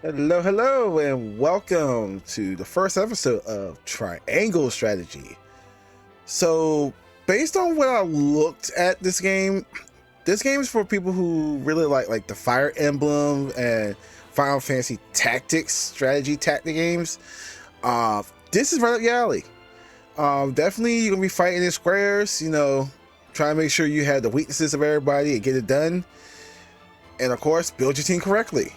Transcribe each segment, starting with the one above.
Hello, hello, and welcome to the first episode of Triangle Strategy. So, based on what I looked at this game is for people who really like the Fire Emblem and Final Fantasy Tactics strategy tactic games. This is right up your alley. Definitely you're gonna be fighting in squares. Trying to make sure you have the weaknesses of everybody and get it done, and of course, build your team correctly.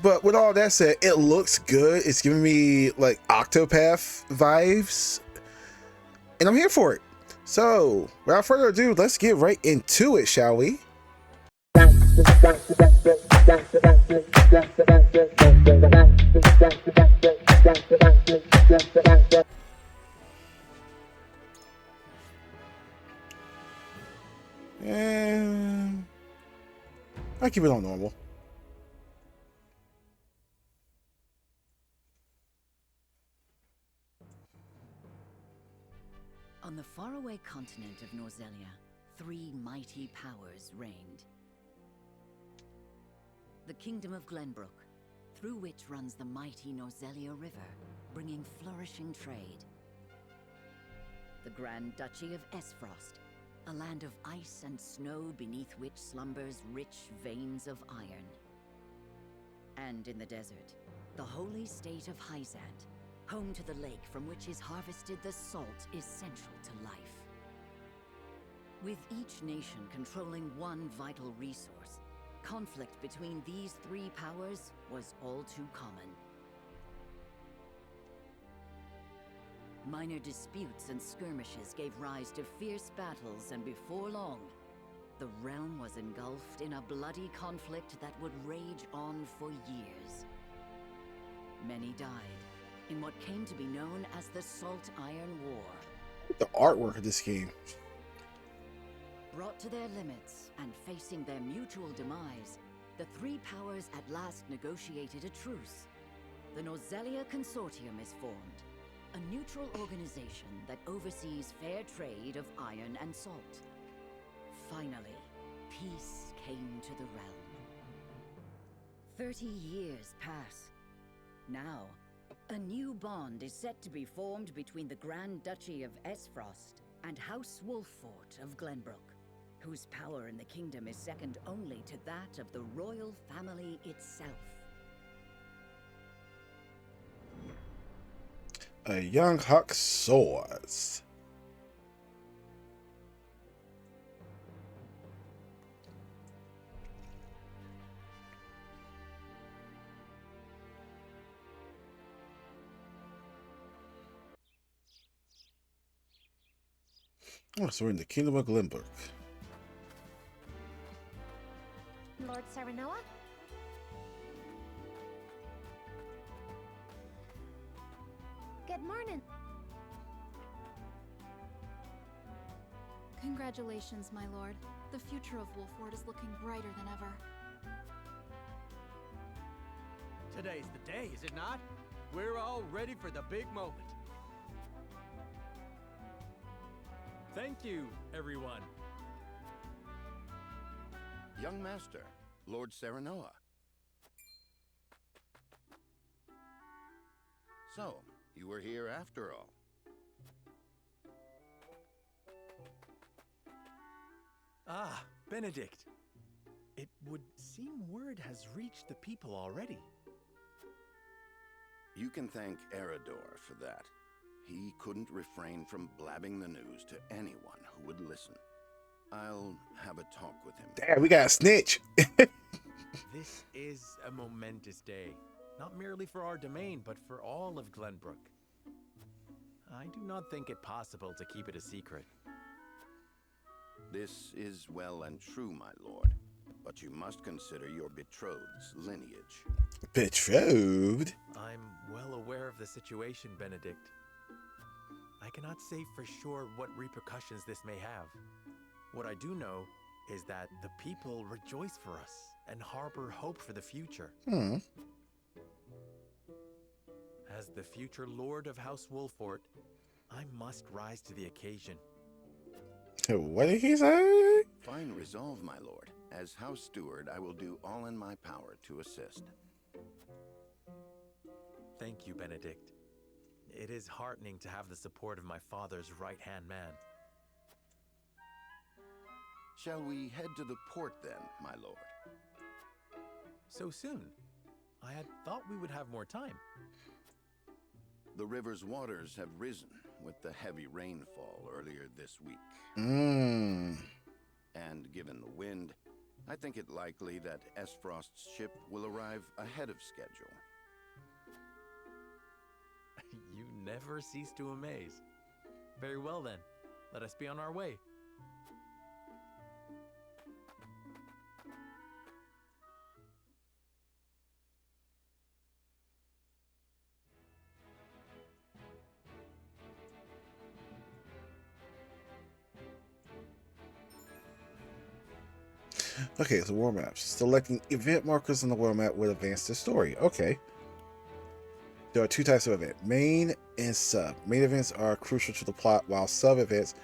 But with all that said, it looks good. It's giving me like Octopath vibes, and I'm here for it. So, without further ado, let's get right into it, shall we? And I keep it on normal. On the faraway continent of Norzelia, three mighty powers reigned. The Kingdom of Glenbrook, through which runs the mighty Norzelia River, bringing flourishing trade. The Grand Duchy of Esfrost, a land of ice and snow beneath which slumbers rich veins of iron. And in the desert, the holy state of Hyzant, home to the lake from which is harvested the salt essential to life. With each nation controlling one vital resource, conflict between these three powers was all too common. Minor disputes and skirmishes gave rise to fierce battles, and before long, the realm was engulfed in a bloody conflict that would rage on for years. Many died in what came to be known as the Salt Iron War. The artwork of this game. Brought to their limits and facing their mutual demise, the three powers at last negotiated a truce. The Norzelia Consortium is formed, a neutral organization that oversees fair trade of iron and salt. Finally, peace came to the realm. 30 years pass. Now, a new bond is set to be formed between the Grand Duchy of Esfrost and House Wolffort of Glenbrook, whose power in the kingdom is second only to that of the royal family itself. A young Huck soars. Oh, so we're in the Kingdom of Glenbrook. Lord Serenoa? Good morning. Congratulations, my lord. The future of Wolffort is looking brighter than ever. Today's the day, is it not? We're all ready for the big moment. Thank you, everyone. Young Master, Lord Serenoa. So, you were here after all. Ah, Benedict. It would seem word has reached the people already. You can thank Eredor for that. He couldn't refrain from blabbing the news to anyone who would listen. I'll have a talk with him. Damn, we got a snitch. This is a momentous day, not merely for our domain, but for all of Glenbrook. I do not think it possible to keep it a secret. This is well and true, my lord, but you must consider your betrothed's lineage. Betrothed? I'm well aware of the situation, Benedict. I cannot say for sure what repercussions this may have. What I do know is that the people rejoice for us and harbor hope for the future. As the future Lord of House Wolffort, I must rise to the occasion. What did he say? Fine resolve, my lord. As House Steward, I will do all in my power to assist. Thank you, Benedict. It is heartening to have the support of my father's right-hand man. Shall we head to the port then, my lord? So soon? I had thought we would have more time. The river's waters have risen with the heavy rainfall earlier this week. Mmm. And given the wind, I think it likely that Esfrost's ship will arrive ahead of schedule. You never cease to amaze. Very well then, let us be on our way. Okay, so world maps. Selecting event markers on the world map will advance the story. Okay. There are two types of event, main and sub. Main events are crucial to the plot, while sub events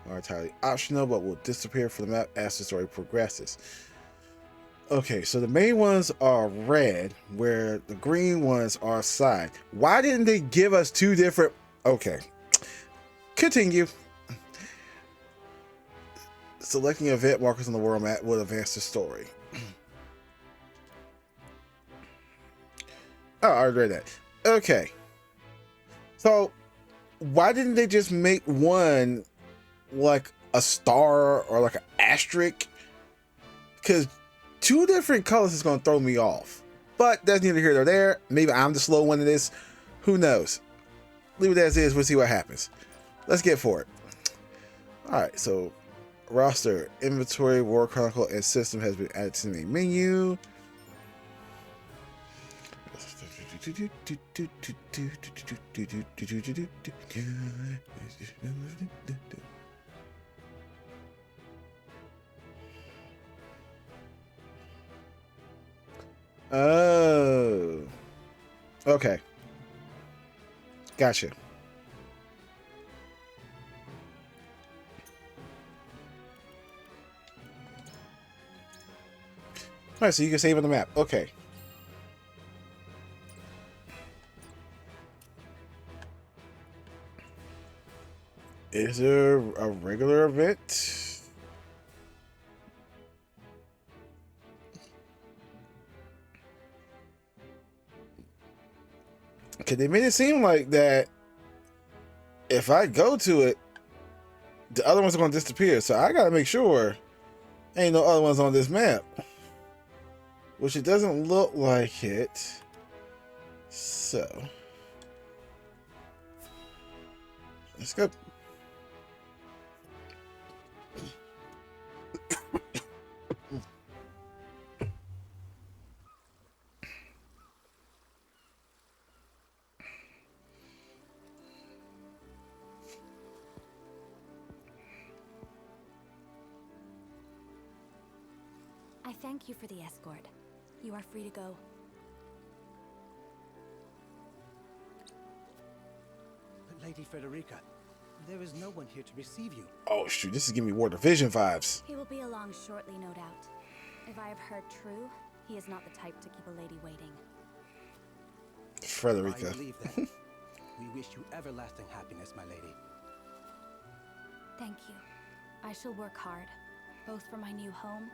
are entirely optional but will disappear from the map as the story progresses. Okay, so the main ones are red, where the green ones are side. Why didn't they give us two different... Okay. Continue. Selecting event markers on the world map will advance the story. Oh, I already read that. Okay. So, why didn't they just make one like a star or like an asterisk? Because two different colors is going to throw me off. But that's neither here nor there. Maybe I'm the slow one in this. Who knows? Leave it as is. We'll see what happens. Let's get for it. Alright, so roster, inventory, war chronicle, and system has been added to the main menu. Oh. Okay. Gotcha. Alright, so you can save on the map. Okay. Is there a regular event? Okay, they made it seem like that if I go to it, the other ones are going to disappear. So I got to make sure ain't no other ones on this map. Which it doesn't look like it. So let's go. I thank you for the escort. You are free to go. But Lady Frederica, there is no one here to receive you. Oh shoot, this is giving me War Division vibes. He will be along shortly, no doubt. If I have heard true, he is not the type to keep a lady waiting. Frederica. I believe that. We wish you everlasting happiness, my lady. Thank you. I shall work hard, both for my new home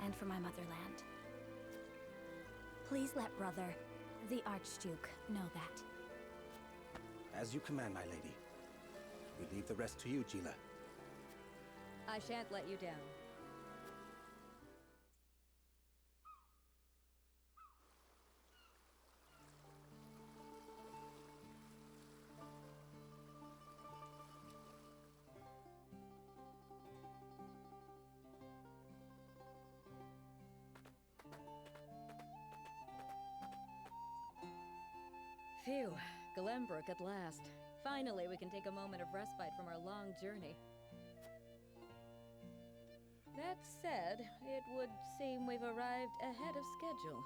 and for my motherland. Please let brother, the Archduke, know that. As you command, my lady. We leave the rest to you, Gila. I shan't let you down. Phew, Glenbrook at last. Finally, we can take a moment of respite from our long journey. That said, it would seem we've arrived ahead of schedule.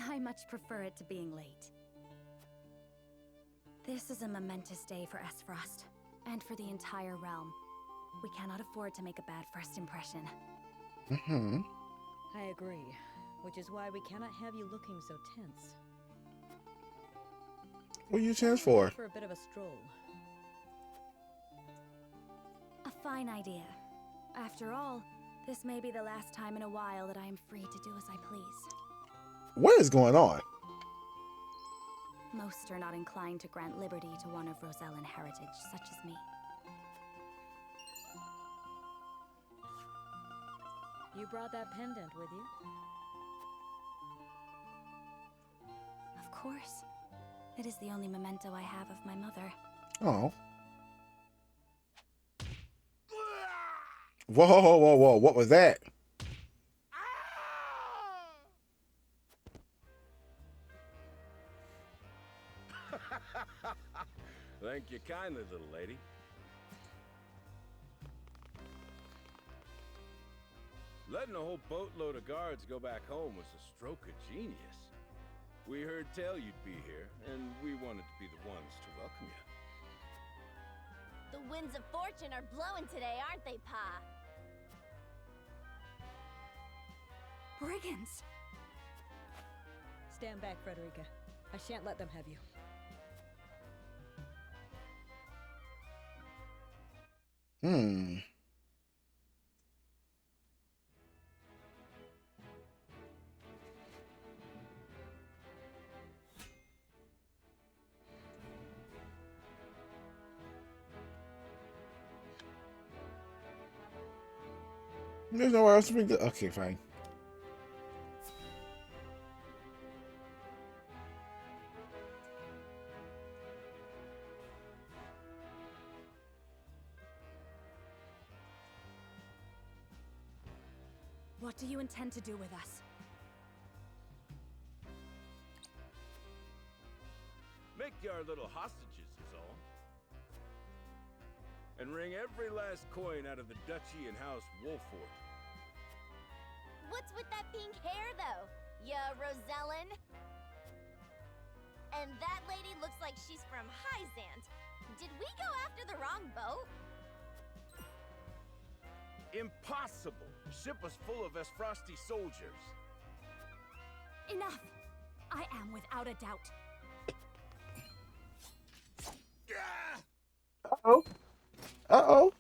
I much prefer it to being late. This is a momentous day for Esfrost, and for the entire realm. We cannot afford to make a bad first impression. I agree, which is why we cannot have you looking so tense. What are you tense for? For a bit of a stroll. A fine idea. After all, this may be the last time in a while that I am free to do as I please. What is going on? Most are not inclined to grant liberty to one of Rosellan heritage, such as me. You brought that pendant with you? Of course. It is the only memento I have of my mother. Oh. Whoa, whoa, whoa, whoa. What was that? Thank you kindly, little lady. Letting a whole boatload of guards go back home was a stroke of genius. We heard tell you'd be here, and we wanted to be the ones to welcome you. The winds of fortune are blowing today, aren't they, Pa? Brigands! Stand back, Frederica. I shan't let them have you. There's nowhere else to go. Okay, fine. What do you intend to do with us? Make you our little hostages is all. And wring every last coin out of the duchy and House Wolford. What's with that pink hair, though? Ya Rosellan? And that lady looks like she's from Hyzant. Did we go after the wrong boat? Impossible! Ship was full of Esfrosti soldiers. Enough! I am without a doubt. Uh-oh. Uh-oh.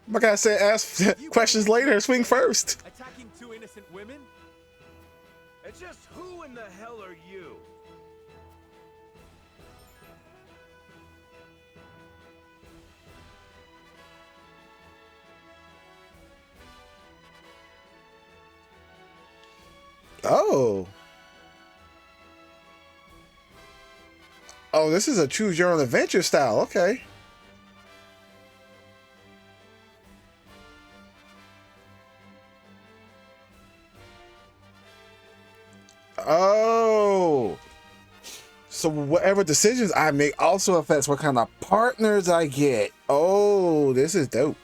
My guy said ask questions later, swing first. Attacking two innocent women? And just who in the hell are you? Oh. Oh, this is a choose your own adventure style. Okay. Oh. So whatever decisions I make also affects what kind of partners I get. Oh, this is dope.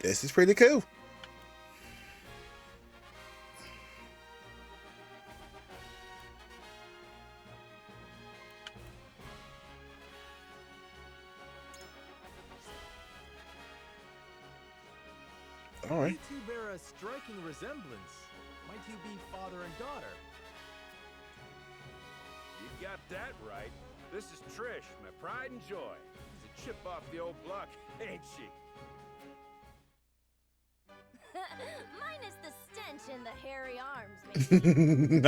This is pretty cool. All right. You two bear a striking resemblance. Might you be father and daughter? You got that right. This is Trish, my pride and joy. She's a chip off the old block, ain't she? Minus the stench and the hairy arms, maybe.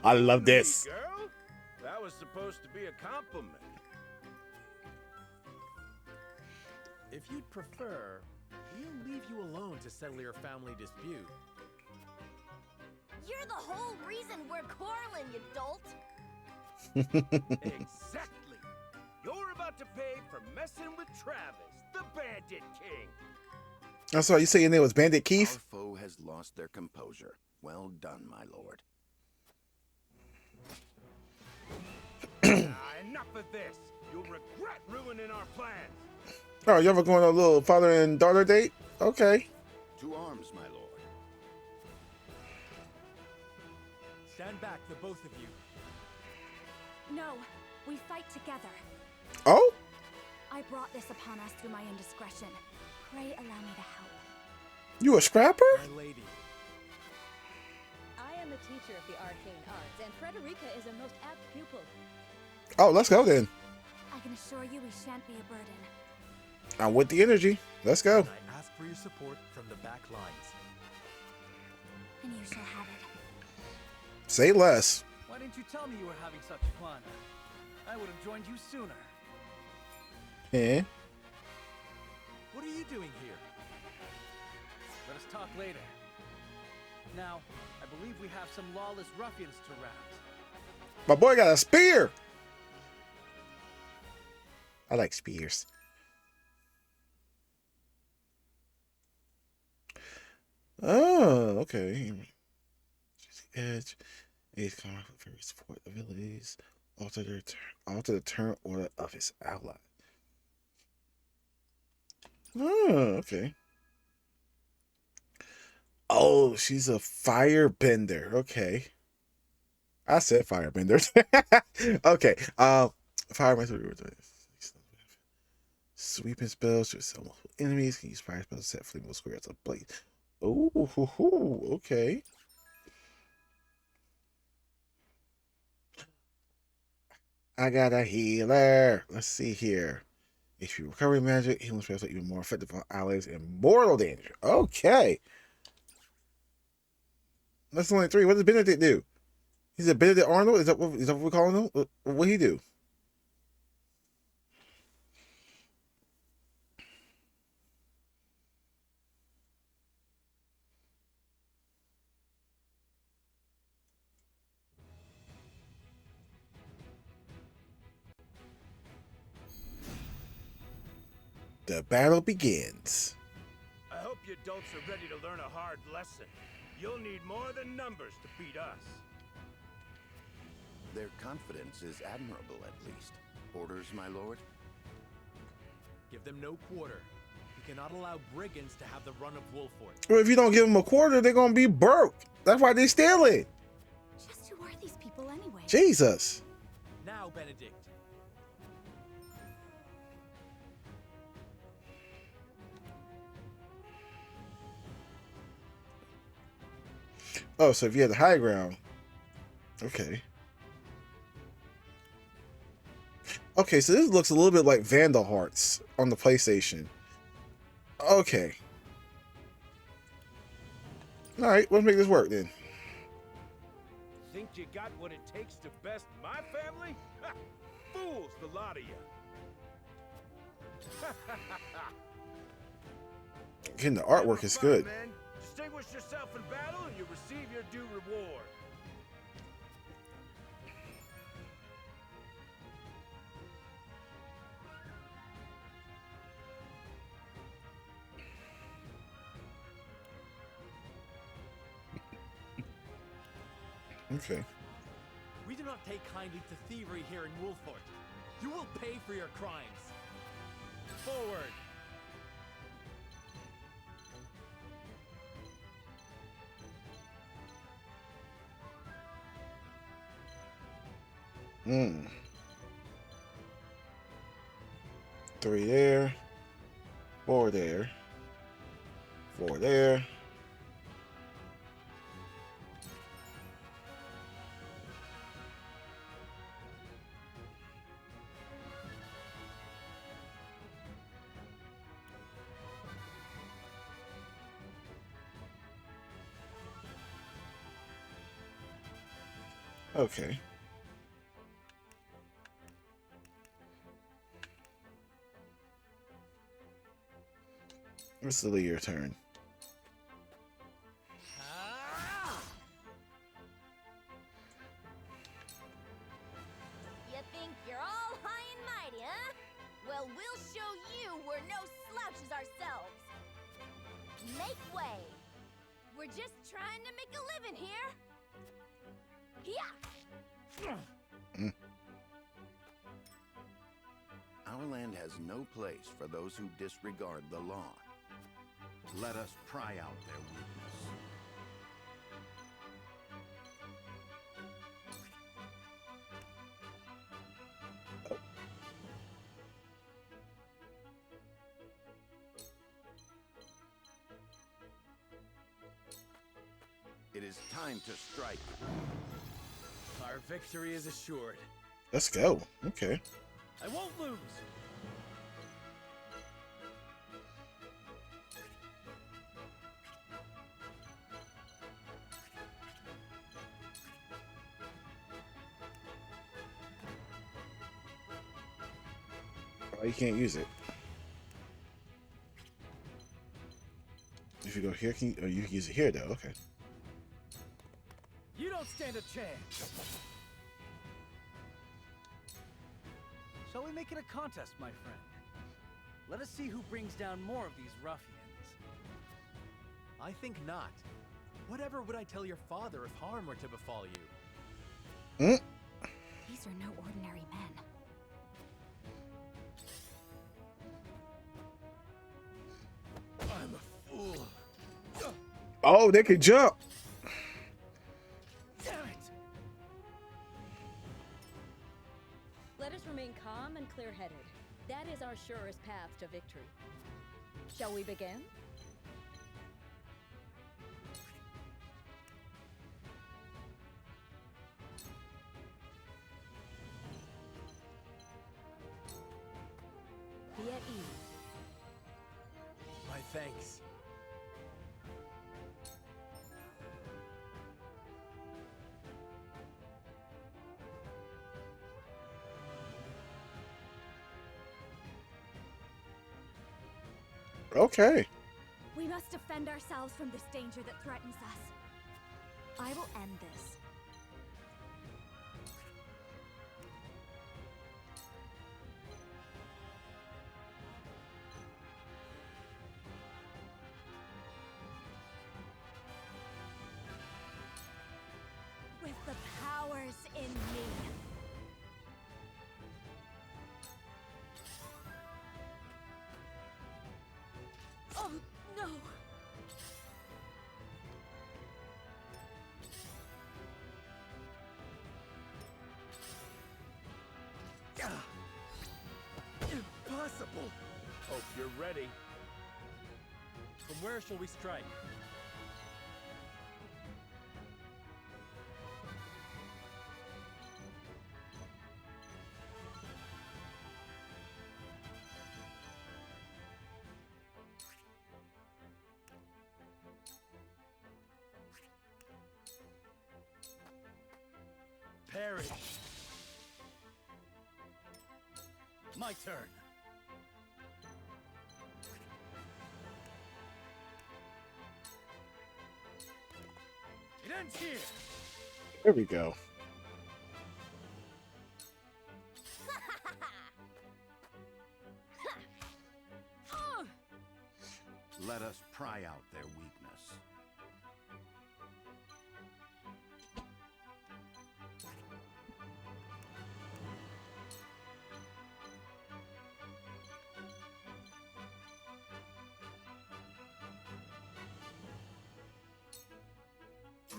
I love this. Girl, that was supposed to be a compliment. If you'd prefer, we'll leave you alone to settle your family dispute. You're the whole reason we're quarreling, you dolt. Exactly. You're about to pay for messing with Travis, the Bandit King. I'm sorry, you say your name was Bandit Keith? Our foe has lost their composure. Well done, my lord. Enough of this. You'll regret ruining our plans. Oh, you ever going on a little father and daughter date? Okay. To arms, my lord. Stand back, the both of you. No, we fight together. Oh? I brought this upon us through my indiscretion. Pray allow me to help. You a scrapper? My lady. I am a teacher of the arcane arts, and Frederica is a most apt pupil. Oh, let's go then. I can assure you we shan't be a burden. I'm with the energy. Let's go. And I ask for your support from the back lines. And you shall have it. Say less. Why didn't you tell me you were having such fun? I would have joined you sooner. Eh? What are you doing here? Let us talk later. Now, I believe we have some lawless ruffians to round. My boy got a spear. I like spears. Oh, okay. Edge. Ace combat with various support abilities. Alter the turn order of his ally. Oh, okay. Oh, she's a firebender. Okay. I said firebender. Okay. Firebender. Sweeping spells to sell multiple enemies. Can use fire spells to set flammable squares ablaze. Oh, okay. I got a healer. Let's see here. HP recovery magic. Healing spells are even more effective on allies in mortal danger. Okay. That's only 3. What does Benedict do? He's a Benedict Arnold? Is that what we're calling him? What he do? The battle begins. I hope you adults are ready to learn a hard lesson. You'll need more than numbers to beat us. Their confidence is admirable, at least. Orders, my lord? Give them no quarter. We cannot allow brigands to have the run of Wolfort. Well, if you don't give them a quarter, they're going to be broke. That's why they steal it. Just who are these people anyway? Jesus. Now, Benedict. Oh, so if you had the high ground. Okay. Okay, so this looks a little bit like Vandal Hearts on the PlayStation. Okay. Alright, let's make this work then. Think you got what it takes to best my family? Ha! Fools, the lot of you. Again, the artwork is good. Man. Distinguish yourself in battle and you receive your due reward. Okay. We do not take kindly to thievery here in Wolfort. You will pay for your crimes. Forward! Hmm. 3 there. 4 there. 4 there. Okay. It's still your turn. You think you're all high and mighty, huh? Well, we'll show you we're no slouches ourselves. Make way. We're just trying to make a living here. Yeah. Our land has no place for those who disregard the law. Let us pry out their weakness. It is time to strike. Our victory is assured. Let's go. Okay. I won't lose. Oh, you can't use it. If you go here, can you, oh, you can use it here though. Okay. You don't stand a chance. Shall we make it a contest, my friend? Let us see who brings down more of these ruffians. I think not. Whatever would I tell your father if harm were to befall you? These are no ordinary men. I'm a fool. Oh, they can jump. Damn it! Let us remain calm and clear-headed. That is our surest path to victory. Shall we begin? Be at ease. My thanks. Okay. We must defend ourselves from this danger that threatens us. I will end this. With the powers in me. Oh, no! Impossible! Hope you're ready. From where shall we strike? Perish! My turn. It ends here. There we go. Let us pry out their weakness.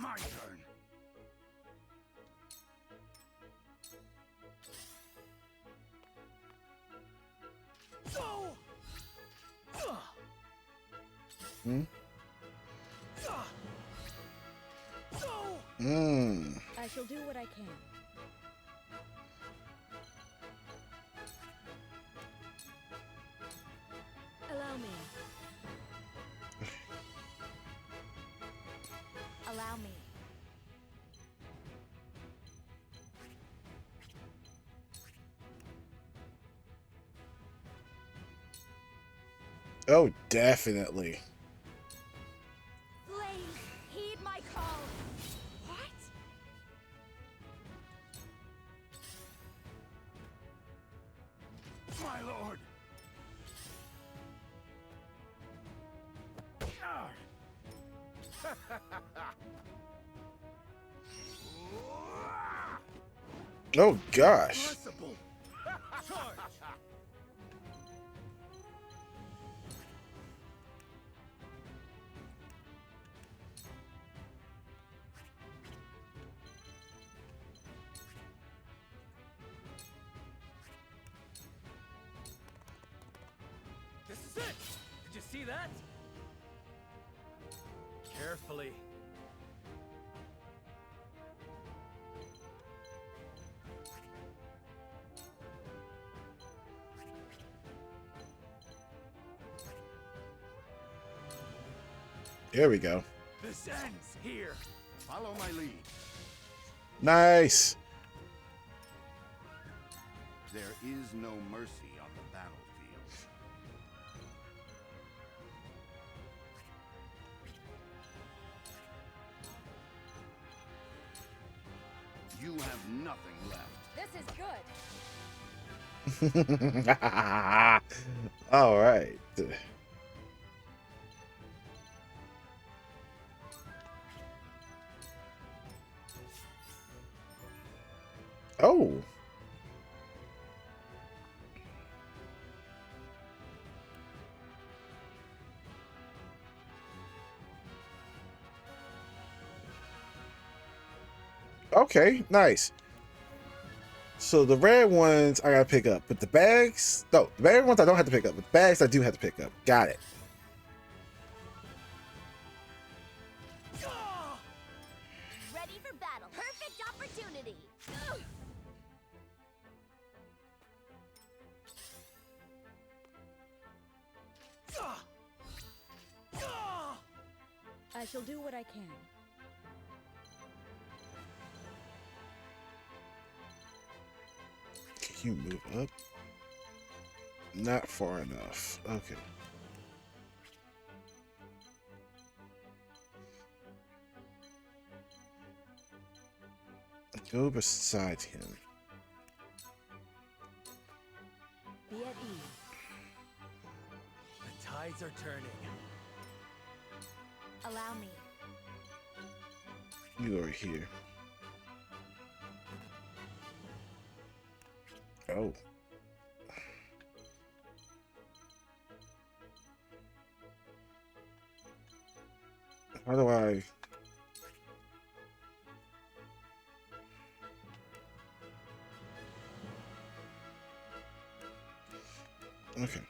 My turn. Hmm? I shall do what I can. Allow me. Allow me. Oh, definitely. Flames, heed my call. What? My lord! Oh gosh. Impossible! Charge! This is it! Did you see that? Carefully. There we go. This ends here. Follow my lead. Nice. There is no mercy on the battlefield. You have nothing left. This is good. All right. Oh. Okay, nice. So the red ones I gotta pick up, but the bags, no, the red ones I don't have to pick up, but the bags I do have to pick up. Got it. Ready for battle. Perfect opportunity. I shall do what I can. Can you move up? Not far enough. Okay. Go beside him. Be at ease. The tides are turning. Allow me. You over here. Oh. How do I... Okay.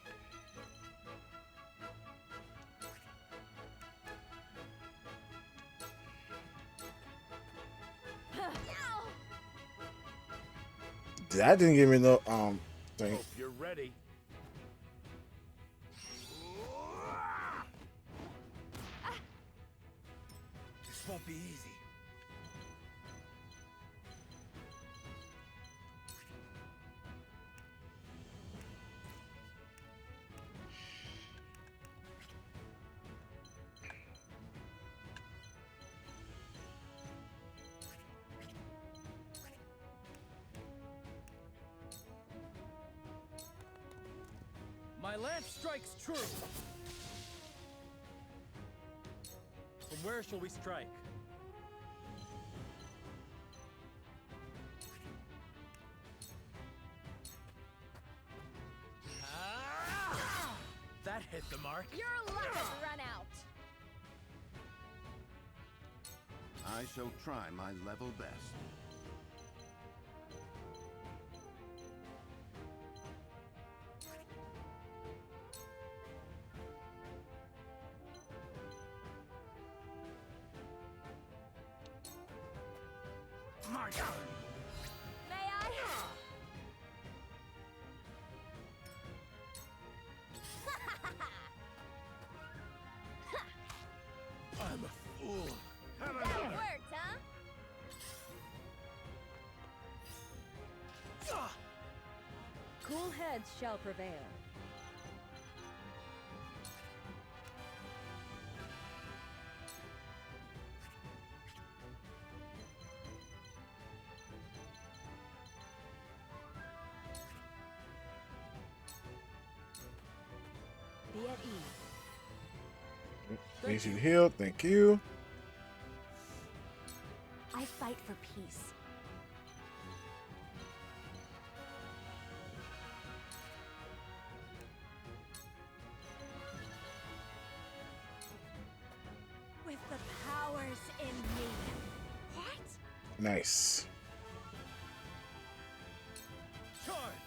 That didn't give me no thing. Hope you're ready. This won't be easy. My lance strikes true. From where shall we strike? That hit the mark. Your luck has run out. I shall try my level best. My God. May I? I'm a fool. Have That another. worked, huh? Cool heads shall prevail. Be at ease. Needs you to heal. Thank you. I fight for peace. With the powers in me. What? Nice. Charge!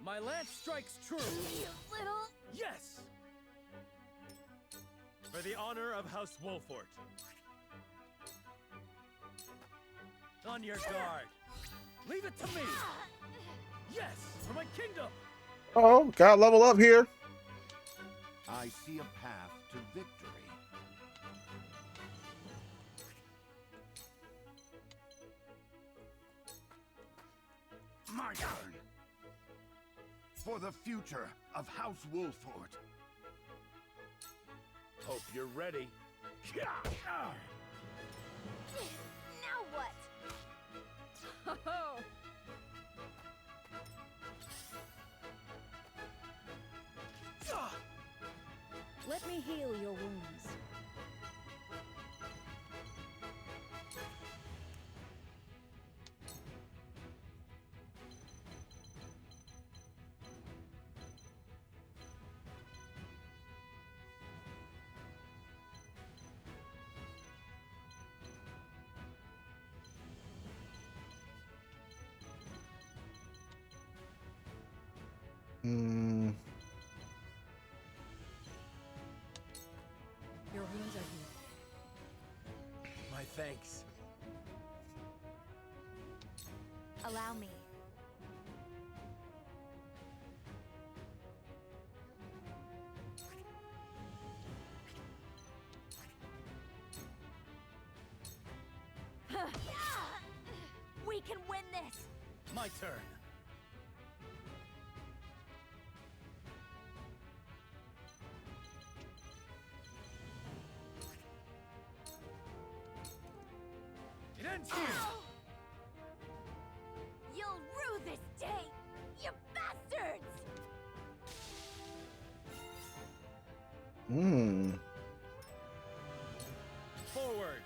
My lance strikes true. You little... Yes! For the honor of House Wolfort. On your guard. Leave it to me. Yes, for my kingdom. Oh, gotta level up here. I see a path to victory. My turn. For the future of House Wolfort. Hope you're ready. Now what? Oh, let me heal your wounds. Hmm. Your wounds are healed. My thanks. Allow me. We can win this! My turn. It ends here. You'll rue this day, you bastards! Hmm. Forward.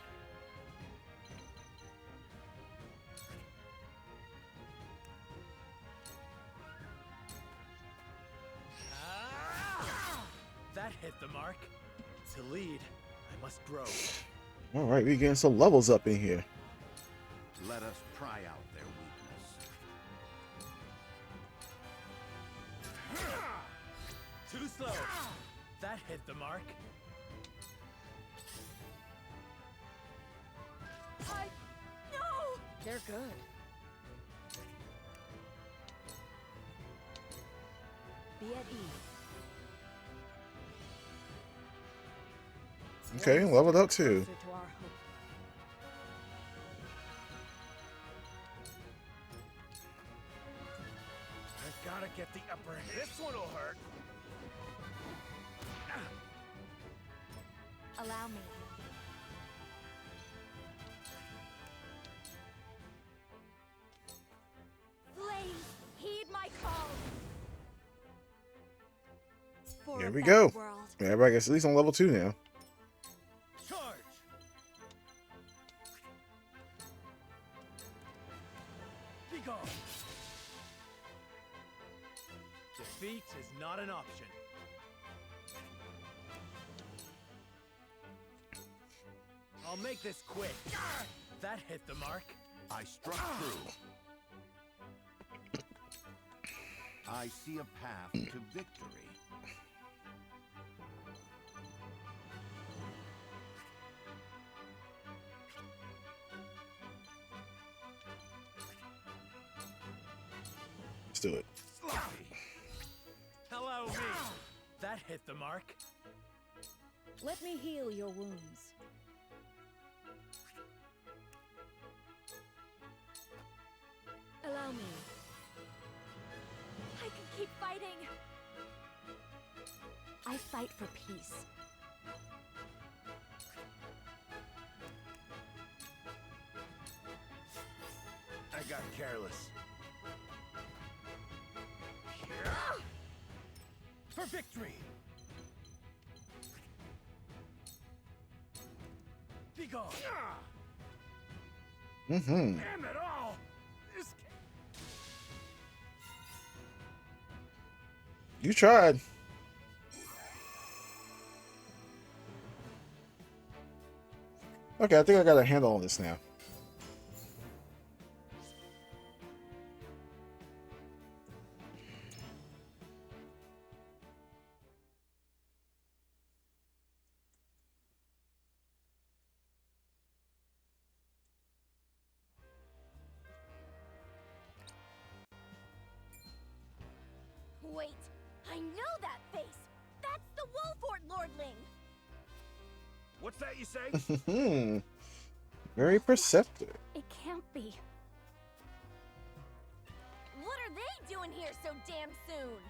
That hit the mark. To lead, I must grow. All right, we getting some levels up in here. Let us pry out their weakness. Too slow. That hit the mark. No! They're good. Be at ease. Okay, leveled up too. Closer to our hope. I've got to get the upper hand. This one'll hurt. Allow me. Flames, heed my call! For Here a we better go. world. Everybody gets at least on level 2 now. Charge. Be gone. Defeat is not an option. I'll make this quick. That hit the mark. I struck true. I see a path to victory. Let's do it. Sloppy. Hello, me. That hit the mark. Let me heal your wounds. Allow me. I can keep fighting! I fight for peace. I got careless. For victory. Be gone. Mm-hmm. Damn it all. This You tried. Okay, I think I got a handle on this now. Wait, I know that face! That's the Wolfort Lordling! What's that you say? Very perceptive. It can't be. What are they doing here so damn soon?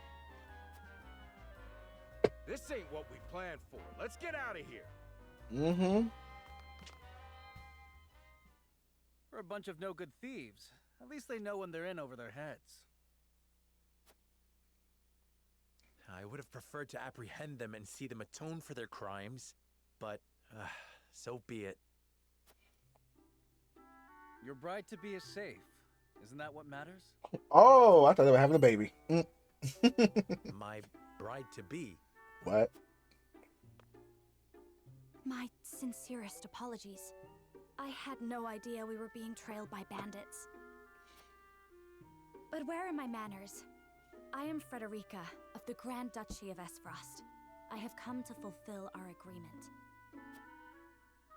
This ain't what we planned for. Let's get out of here. Mm-hmm. We're a bunch of no-good thieves. At least they know when they're in over their heads. I would have preferred to apprehend them and see them atone for their crimes, but so be it. Your bride-to-be is safe. Isn't that what matters? Oh, I thought they were having a baby. My bride-to-be? What? My sincerest apologies. I had no idea we were being trailed by bandits. But where are my manners? I am Frederica of the Grand Duchy of Esfrost. I have come to fulfill our agreement.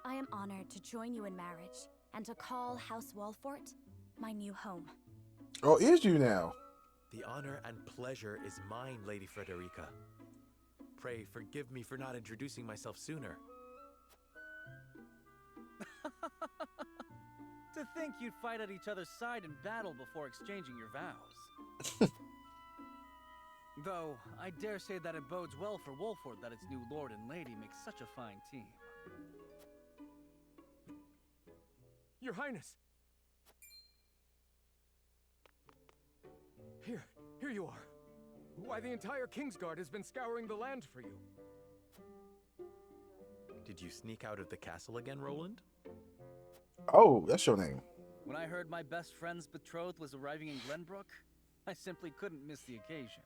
I am honored to join you in marriage and to call House Wolfort my new home. Oh, is you now? The honor and pleasure is mine, Lady Frederica. Pray forgive me for not introducing myself sooner. To think you'd fight at each other's side in battle before exchanging your vows. Though, I dare say that it bodes well for Wolfort that its new lord and lady make such a fine team. Your Highness! Here you are. Why, the entire Kingsguard has been scouring the land for you. Did you sneak out of the castle again, Roland? Oh, that's your name. When I heard my best friend's betrothed was arriving in Glenbrook, I simply couldn't miss the occasion.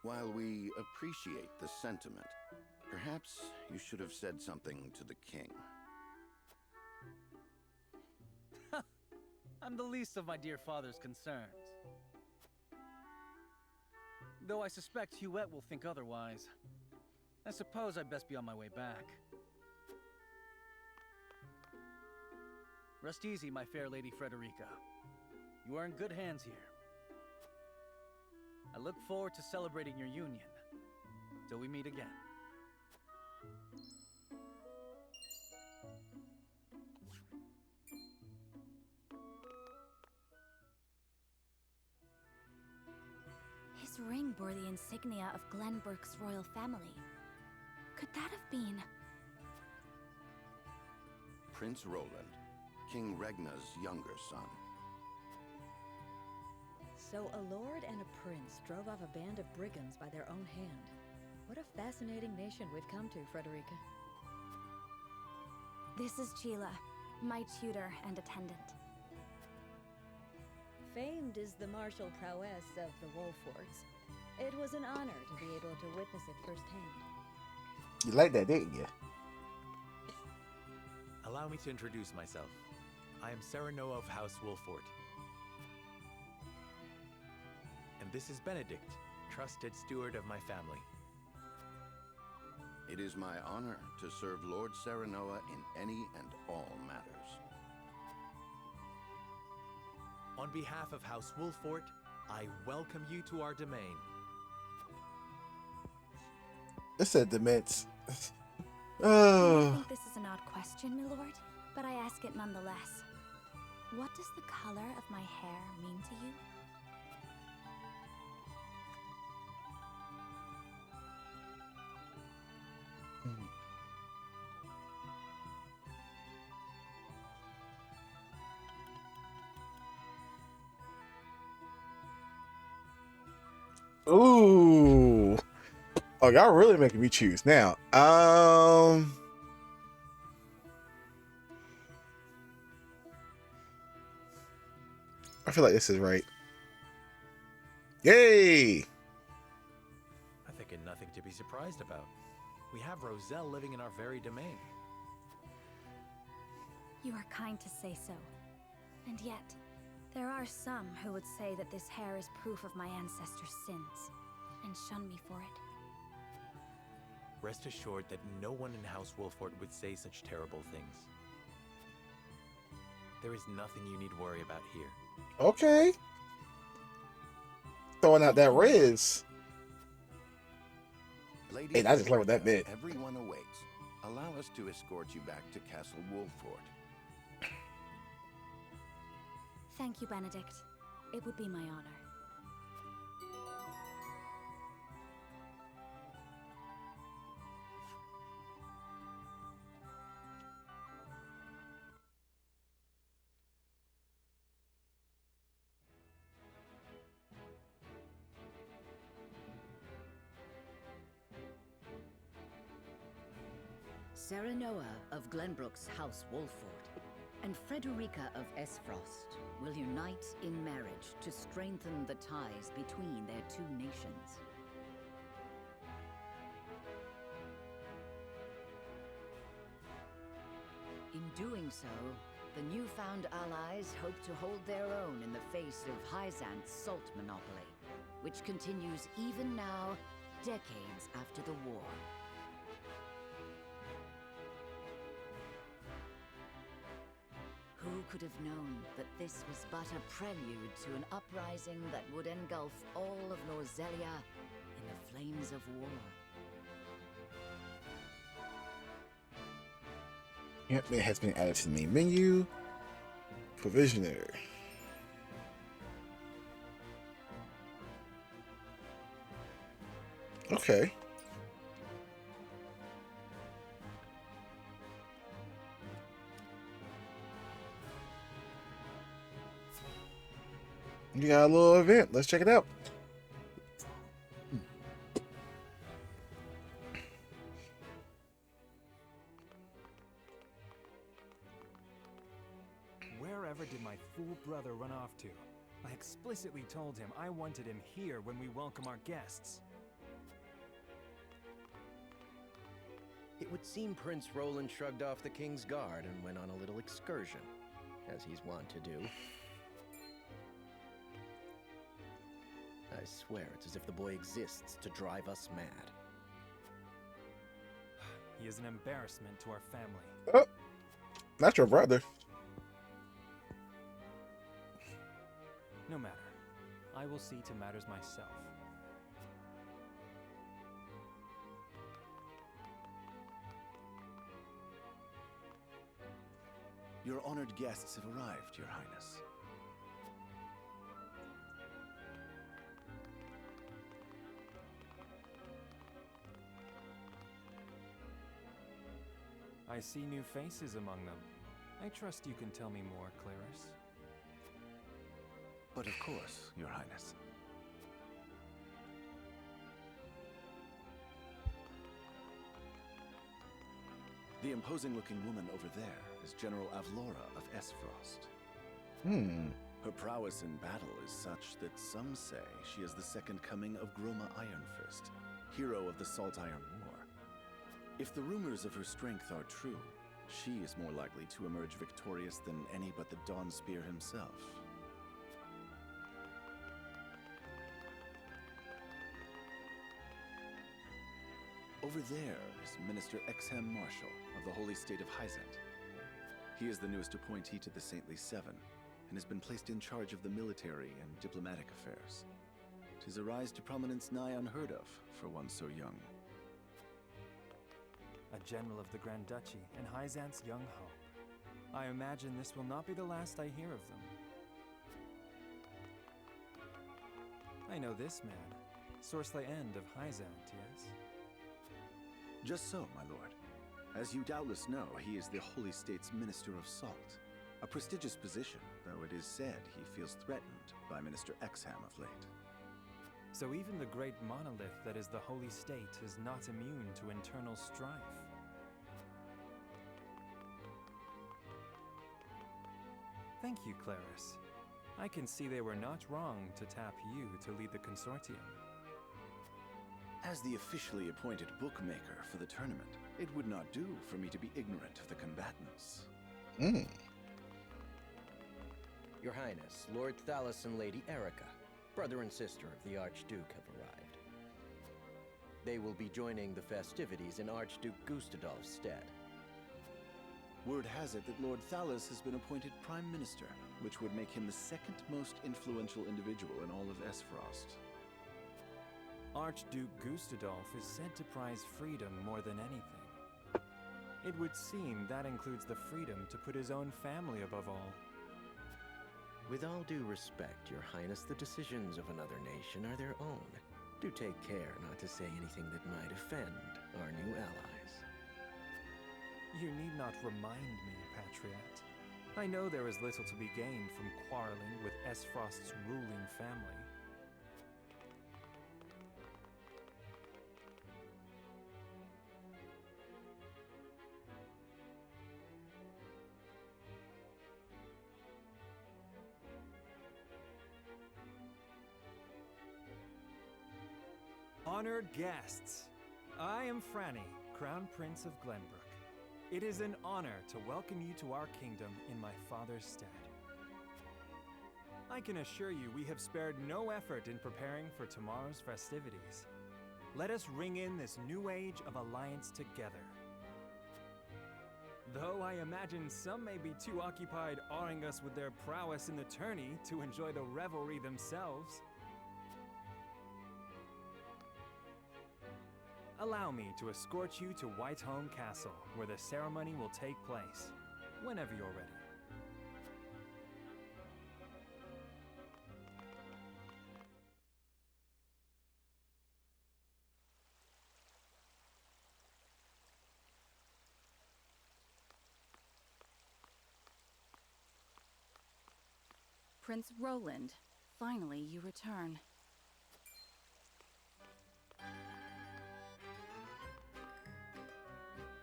While we appreciate the sentiment, perhaps you should have said something to the king. I'm the least of my dear father's concerns. Though I suspect Huette will think otherwise. I suppose I'd best be on my way back. Rest easy, my fair Lady Frederica. You are in good hands here. I look forward to celebrating your union. Till we meet again. His ring bore the insignia of Glenbrook's royal family. Could that have been... Prince Roland, King Regna's younger son. So a lord and a prince drove off a band of brigands by their own hand. What a fascinating nation we've come to, Frederica. This is Sheila, my tutor and attendant. Famed is the martial prowess of the Wolforts. It was an honor to be able to witness it firsthand. You like that, didn't you? Allow me to introduce myself. I am Serenoa of House Wolfort. And this is Benedict, trusted steward of my family. It is my honor to serve Lord Serenoa in any and all matters. On behalf of House Wolfort, I welcome you to our domain. It said dements. I think this is an odd question, my lord, but I ask it nonetheless. What does the color of my hair mean to you? Ooh. Oh, y'all really making me choose now. I feel like this is right. Yay! I think it's nothing to be surprised about. We have Roselle living in our very domain. You are kind to say so. And yet, there are some who would say that this hair is proof of my ancestors' sins, and shun me for it. Rest assured that no one in House Wolfort would say such terrible things. There is nothing you need worry about here. Okay. Throwing out that Riz. Lady Hey, I just learned that Frederica, bit. Everyone awaits. Allow us to escort you back to Castle Wolford. Thank you, Benedict. It would be my honor. Serenoa of Glenbrook's House Wolford and Frederica of Esfrost will unite in marriage to strengthen the ties between their two nations. In doing so, the newfound allies hope to hold their own in the face of Hyzant's salt monopoly, which continues even now, decades after the war. Who could have known that this was but a prelude to an uprising that would engulf all of Norzelia in the flames of war? Yep, it has been added to the main menu. Provisioner. Okay. You got a little event. Let's check it out. Wherever did my fool brother run off to? I explicitly told him I wanted him here when we welcome our guests. It would seem Prince Roland shrugged off the King's Guard and went on a little excursion, as he's wont to do. I swear it's as if the boy exists to drive us mad. He is an embarrassment to our family. Oh, not your brother. No matter. I will see to matters myself. Your honored guests have arrived, Your Highness. I see new faces among them. I trust you can tell me more, Claris. But of course, Your Highness. The imposing-looking woman over there is General Avlora of Esfrost. Her prowess in battle is such that some say she is the second coming of Groma Ironfist, hero of the Salt Iron War. If the rumors of her strength are true, she is more likely to emerge victorious than any but the Dawnspear himself. Over there is Minister Exham Marshall of the Holy State of Hyzant. He is the newest appointee to the Saintly Seven, and has been placed in charge of the military and diplomatic affairs. 'Tis a rise to prominence nigh unheard of for one so young. A general of the Grand Duchy and Hyzant's young hope. I imagine this will not be the last I hear of them. I know this man, Sorsley End of Hyzant, yes? Just so, my lord. As you doubtless know, he is the Holy State's Minister of Salt. A prestigious position, though it is said he feels threatened by Minister Exham of late. So even the great monolith that is the Holy State is not immune to internal strife. Thank you, Claris. I can see they were not wrong to tap you to lead the consortium. As the officially appointed bookmaker for the tournament, it would not do for me to be ignorant of the combatants. Your Highness, Lord Thalos and Lady Erica, brother and sister of the Archduke, have arrived. They will be joining the festivities in Archduke Gustadolf's stead. Word has it that Lord Thalos has been appointed Prime Minister, which would make him the second most influential individual in all of Esfrost. Archduke Gustadolf is said to prize freedom more than anything. It would seem that includes the freedom to put his own family above all. With all due respect, Your Highness, the decisions of another nation are their own. Do take care not to say anything that might offend our new allies. You need not remind me, Patriot. I know there is little to be gained from quarreling with Esfrost's ruling family. Honored guests, I am Franny, Crown Prince of Glenbrook. It is an honor to welcome you to our kingdom in my father's stead. I can assure you we have spared no effort in preparing for tomorrow's festivities. Let us ring in this new age of alliance together. Though I imagine some may be too occupied awing us with their prowess in the tourney to enjoy the revelry themselves. Allow me to escort you to Whiteholm Castle, where the ceremony will take place, whenever you're ready. Prince Roland, finally you return.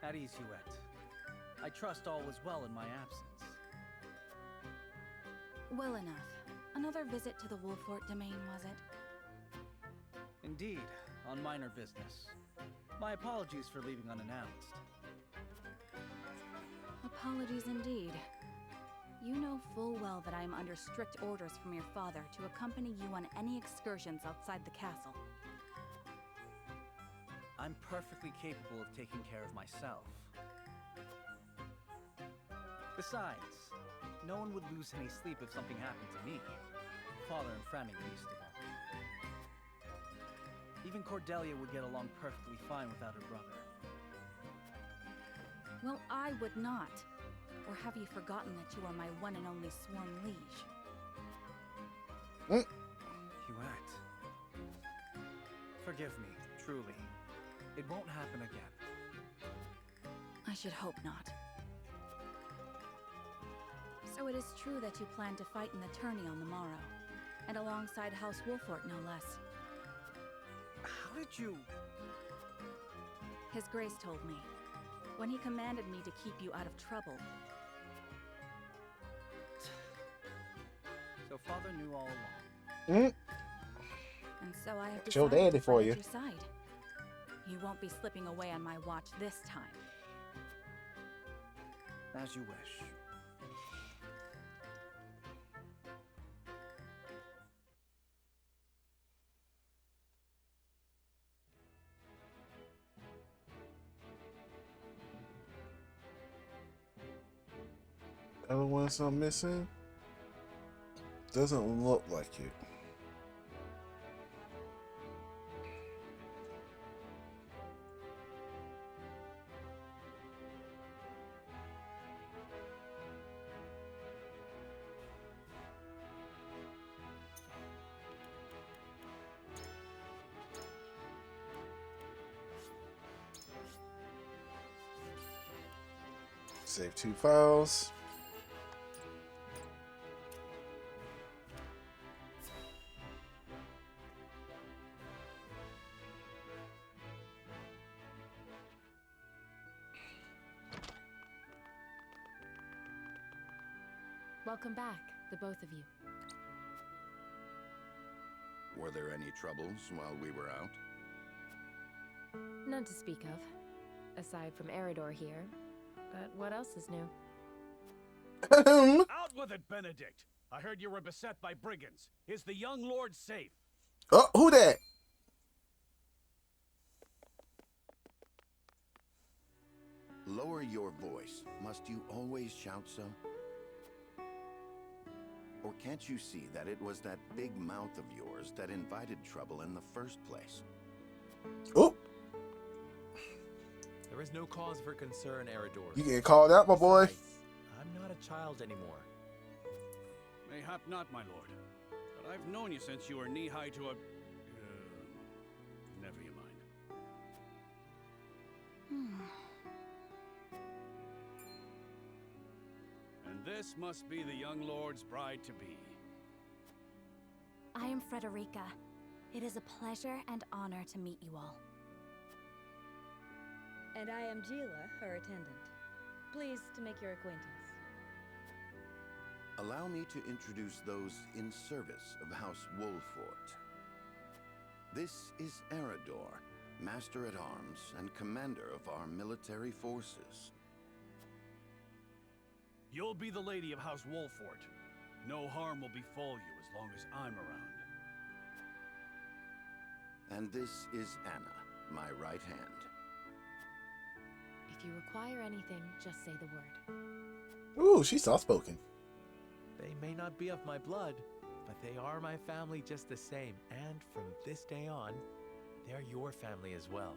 At ease, Huette. I trust all was well in my absence. Well enough. Another visit to the Wolfort domain, was it? Indeed, on minor business. My apologies for leaving unannounced. Apologies indeed. You know full well that I am under strict orders from your father to accompany you on any excursions outside the castle. I'm perfectly capable of taking care of myself. Besides, no one would lose any sleep if something happened to me. Father and Franny least of all. Even Cordelia would get along perfectly fine without her brother. Well, I would not. Or have you forgotten that you are my one and only sworn liege? Huette. Forgive me, truly. It won't happen again. I should hope not. So it is true that you plan to fight in the tourney on the morrow, and alongside House Wolfort, no less. How did you... His Grace told me, when he commanded me to keep you out of trouble. So Father knew all along. And so I have Show decided daddy to for fight you. at your side. You won't be slipping away on my watch this time. As you wish. Other ones I'm missing? Doesn't look like it. Save 2 files. Welcome back, the both of you. Were there any troubles while we were out? None to speak of, aside from Eridor here. But what else is new? Out with it, Benedict! I heard you were beset by brigands. Is the young lord safe? Oh, who that? Lower your voice. Must you always shout so? Or can't you see that it was that big mouth of yours that invited trouble in the first place? Oh. There is no cause for concern, Eredor. You getting called out, my boy. Besides, I'm not a child anymore. Mayhap not, my lord. But I've known you since you were knee-high to a... never you mind. And this must be the young lord's bride-to-be. I am Frederica. It is a pleasure and honor to meet you all. And I am Gila, her attendant. Pleased to make your acquaintance. Allow me to introduce those in service of House Wolfort. This is Eredor, Master-at-Arms and Commander of our military forces. You'll be the lady of House Wolfort. No harm will befall you as long as I'm around. And this is Anna, my right hand. If you require anything, just say the word. Ooh, she's soft-spoken. They may not be of my blood, but they are my family just the same. And from this day on, they're your family as well.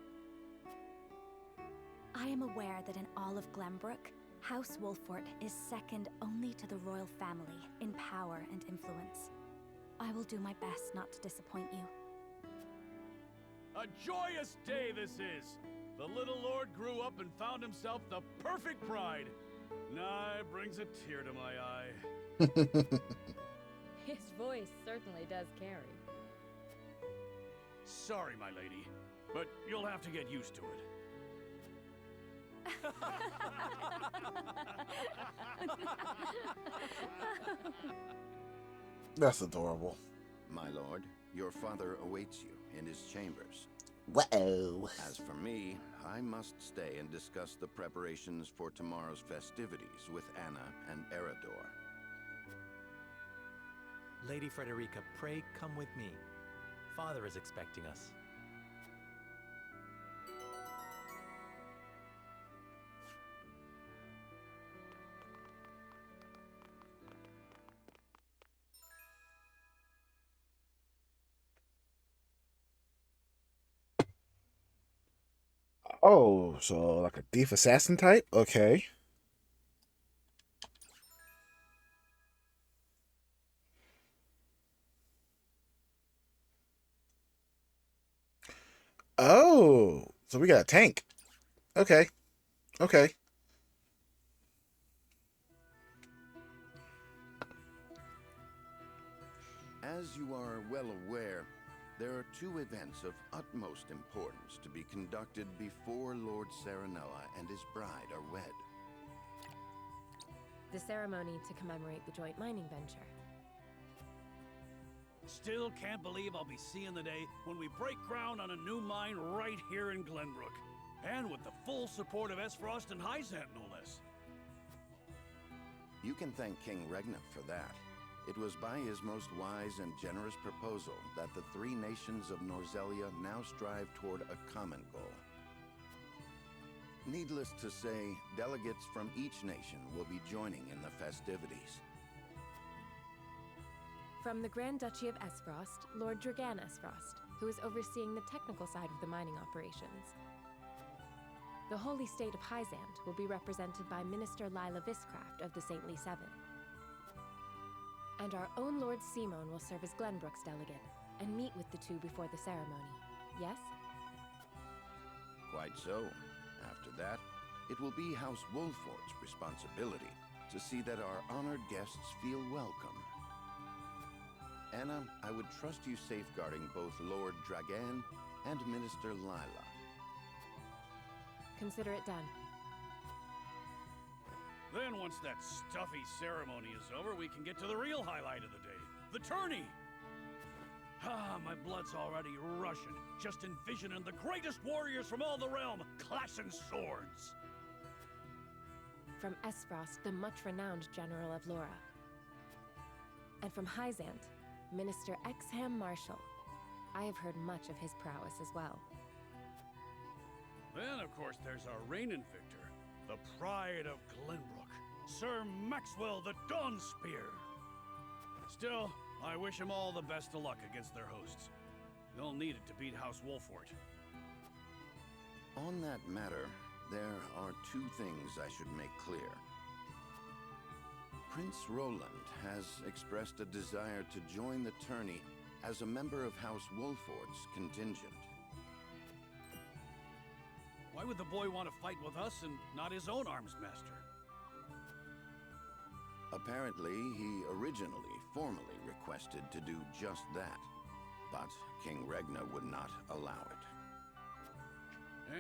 I am aware that in all of Glenbrook, House Wolfort is second only to the royal family in power and influence. I will do my best not to disappoint you. A joyous day this is! The little lord grew up and found himself the perfect bride. Nigh brings a tear to my eye. His voice certainly does carry. Sorry, my lady, but you'll have to get used to it. That's adorable. My lord, your father awaits you in his chambers. Whoa. As for me, I must stay and discuss the preparations for tomorrow's festivities with Anna and Eredor. Lady Frederica, pray come with me. Father is expecting us. Oh, so like a thief assassin type? Okay. Oh, so we got a tank. Okay. Okay. As you are well aware, there are two events of utmost importance to be conducted before Lord Serenella and his bride are wed. The ceremony to commemorate the joint mining venture. Still can't believe I'll be seeing the day when we break ground on a new mine right here in Glenbrook. And with the full support of Esfrost and Hyzant, no less. You can thank King Regnant for that. It was by his most wise and generous proposal that the three nations of Norzelia now strive toward a common goal. Needless to say, delegates from each nation will be joining in the festivities. From the Grand Duchy of Esfrost, Lord Dragan Esfrost, who is overseeing the technical side of the mining operations. The Holy State of Hyzant will be represented by Minister Lila Viscraft of the Saintly Seven. And our own Lord Simon will serve as Glenbrook's delegate and meet with the two before the ceremony. Yes? Quite so. After that, it will be House Wolfort's responsibility to see that our honored guests feel welcome. Anna, I would trust you safeguarding both Lord Dragan and Minister Lila. Consider it done. Then once that stuffy ceremony is over, we can get to the real highlight of the day. The tourney! Ah, my blood's already rushing, just envisioning the greatest warriors from all the realm clashing swords. From Esfrost, the much-renowned General of Laura. And from Hyzant, Minister Exham Marshall. I have heard much of his prowess as well. Then, of course, there's our reigning victor, the pride of Glenbrook, Sir Maxwell the Dawnspear. Still, I wish him all the best of luck against their hosts. They'll need it to beat House Wolfort. On that matter, there are two things I should make clear. Prince Roland has expressed a desire to join the tourney as a member of House Wolfort's contingent. Why would the boy want to fight with us and not his own arms master? Apparently, he originally formally requested to do just that, but King Regna would not allow it.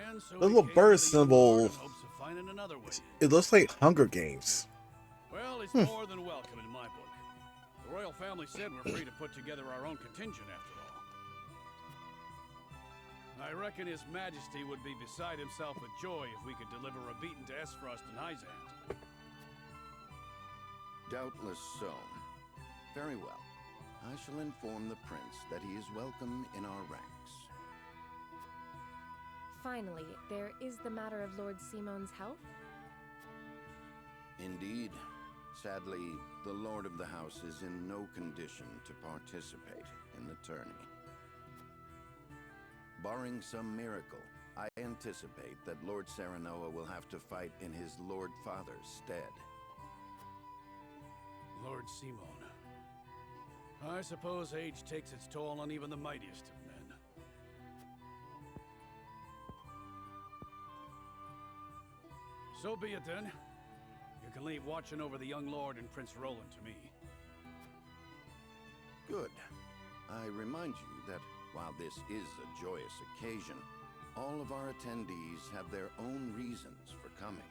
And so The little bird symbol, hopes of finding another way. it looks like Hunger Games. Well, it's more than welcome in my book. The royal family said we're free to put together our own contingent after all. I reckon His Majesty would be beside himself with joy if we could deliver a beating to Esfrost and Hyzant. Doubtless so. Very well. I shall inform the prince that he is welcome in our ranks. Finally, there is the matter of Lord Simon's health. Indeed. Sadly, the Lord of the House is in no condition to participate in the tourney. Barring some miracle, I anticipate that Lord Serenoa will have to fight in his Lord Father's stead. Lord Simon. I suppose age takes its toll on even the mightiest of men. So be it then. You can leave watching over the young lord and Prince Roland to me. Good. I remind you that while this is a joyous occasion, all of our attendees have their own reasons for coming.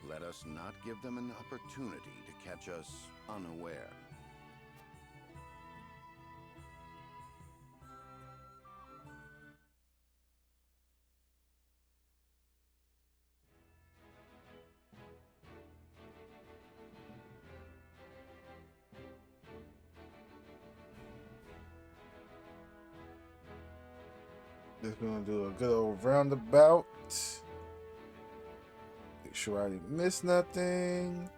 Let us not give them an opportunity to catch us unaware. Just gonna do a good old roundabout. Make sure I didn't miss nothing.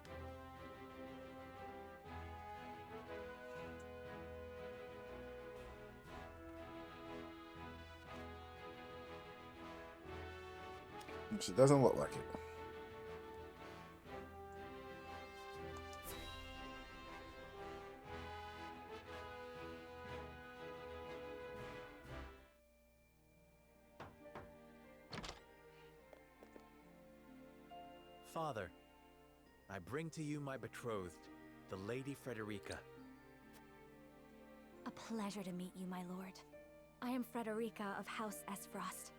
Which it doesn't look like it. Father, I bring to you my betrothed, the Lady Frederica. A pleasure to meet you, my lord. I am Frederica of House Esfrost.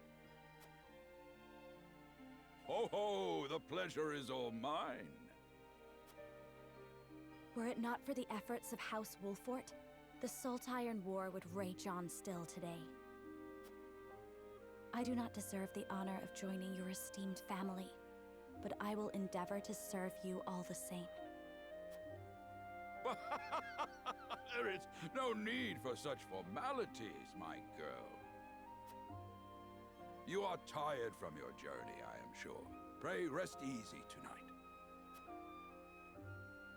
Ho ho! The pleasure is all mine. Were it not for the efforts of House Wolfort, the Saltiron War would rage on still today. I do not deserve the honor of joining your esteemed family, but I will endeavor to serve you all the same. There is no need for such formalities, my girl. You are tired from your journey, I am sure. Pray rest easy tonight.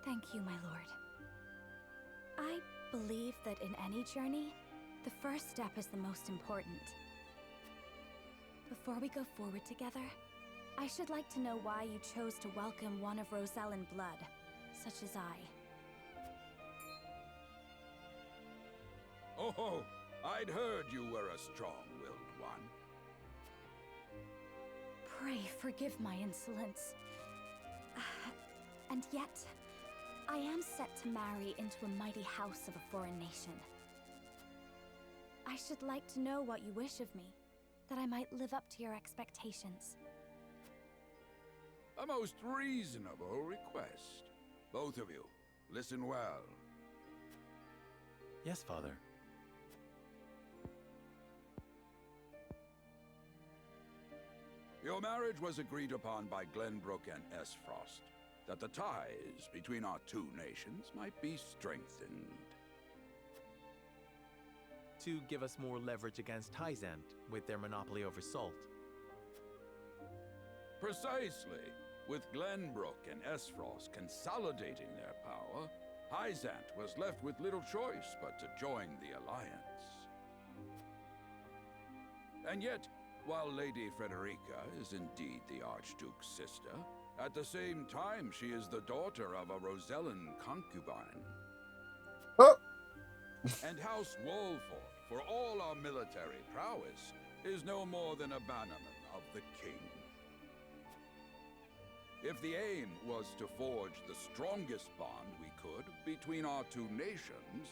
Thank you, my lord. I believe that in any journey, the first step is the most important. Before we go forward together, I should like to know why you chose to welcome one of Rosellan blood, such as I. Oh, I'd heard you were a strong-willed one. Pray forgive my insolence. And yet, I am set to marry into a mighty house of a foreign nation. I should like to know what you wish of me, that I might live up to your expectations. A most reasonable request. Both of you, listen well. Yes, Father. Your marriage was agreed upon by Glenbrook and Esfrost, that the ties between our two nations might be strengthened. To give us more leverage against Hyzant with their monopoly over salt. Precisely. With Glenbrook and Esfrost consolidating their power, Hyzant was left with little choice but to join the alliance. And yet, While Lady Frederica is indeed the Archduke's sister, at the same time she is the daughter of a Rosellan concubine. Oh. And House Wolford, for all our military prowess, is no more than a bannerman of the king. If the aim was to forge the strongest bond we could between our two nations,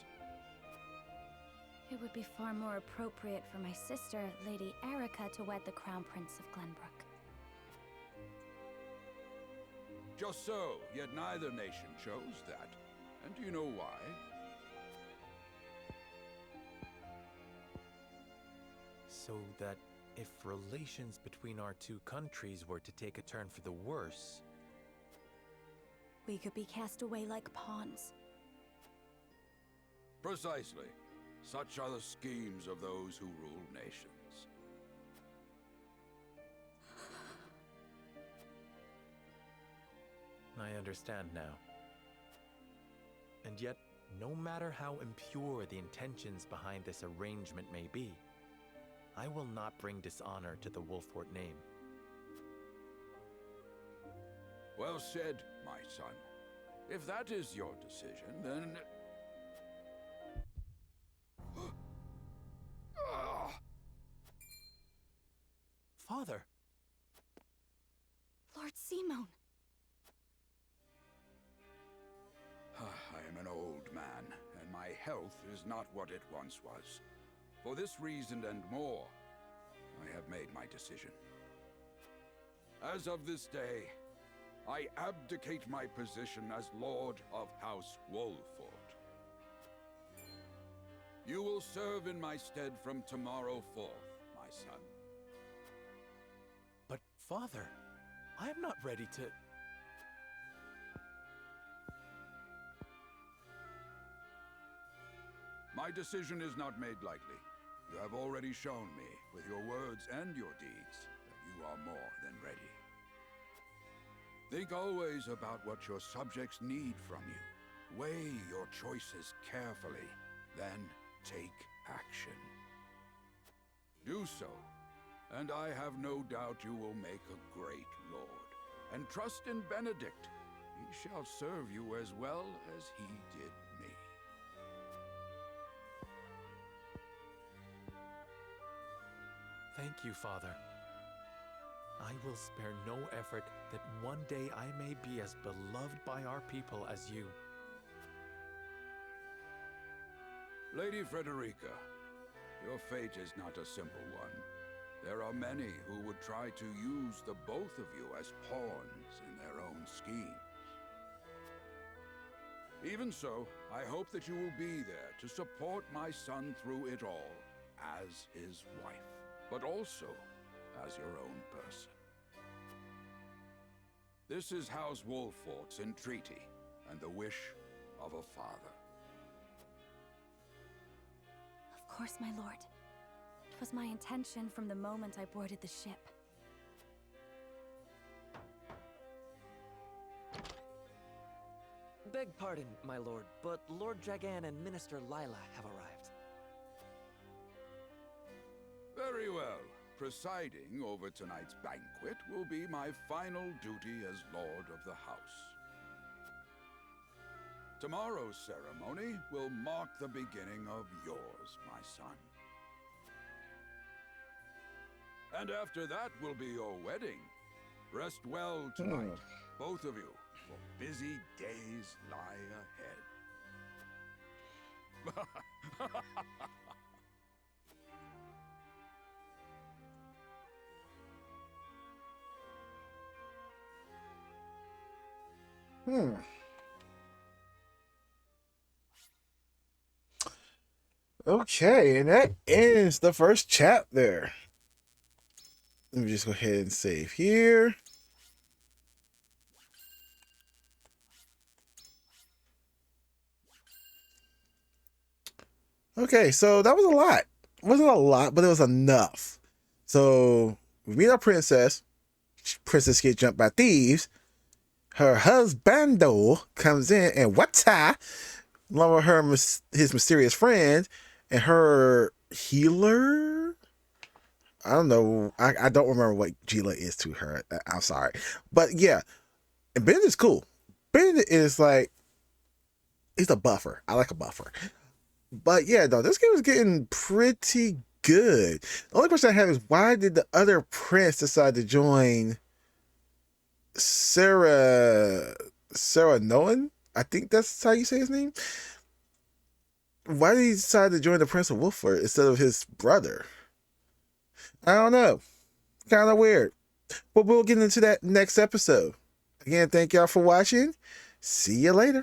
It would be far more appropriate for my sister, Lady Erica, to wed the Crown Prince of Glenbrook. just so, yet neither nation chose that. And do you know why? So that if relations between our two countries were to take a turn for the worse, We could be cast away like pawns. Precisely. Such are the schemes of those who rule nations. I understand now. And yet, no matter how impure the intentions behind this arrangement may be, I will not bring dishonor to the Wolfort name. Well said, my son. If that is your decision, then... Father! Lord Simone! I am an old man, and my health is not what it once was. For this reason and more, I have made my decision. As of this day, I abdicate my position as Lord of House Wolfort. You will serve in my stead from tomorrow forth, my son. But, Father, I am not ready to... My decision is not made lightly. You have already shown me, with your words and your deeds, that you are more than ready. Think always about what your subjects need from you. Weigh your choices carefully, then take action. Do so, and I have no doubt you will make a great lord. And trust in Benedict. He shall serve you as well as he did me. Thank you, Father. I will spare no effort that one day I may be as beloved by our people as you. Lady Frederica, your fate is not a simple one. There are many who would try to use the both of you as pawns in their own schemes. Even so, I hope that you will be there to support my son through it all, as his wife, but also as your own person. This is House Wolfort's entreaty, and the wish of a father. Of course, my lord. It was my intention from the moment I boarded the ship. Beg pardon, my lord, but Lord Dragan and Minister Lila have arrived. Very well. Presiding over tonight's banquet will be my final duty as Lord of the House. Tomorrow's ceremony will mark the beginning of yours, my son. And after that will be your wedding. Rest well tonight, both of you, for busy days lie ahead. Okay, and that ends the first chapter. Let me just go ahead and save here. Okay, so that was a lot. It wasn't a lot, but it was enough. So we meet our princess. Princess gets jumped by thieves. Her husbando comes in and along with her, his mysterious friend, and her healer. I don't know. I don't remember what Gila is to her. I'm sorry. But yeah, and Benedict is cool. Benedict is like, he's a buffer. I like a buffer. But yeah, though, this game is getting pretty good. The only question I have is, why did the other prince decide to join Sarah Noan? I think that's how you say his name. Why did he decide to join the Prince of Wolford instead of his brother? I don't know. Kind of weird. But we'll get into that next episode. Again, thank y'all for watching. See you later.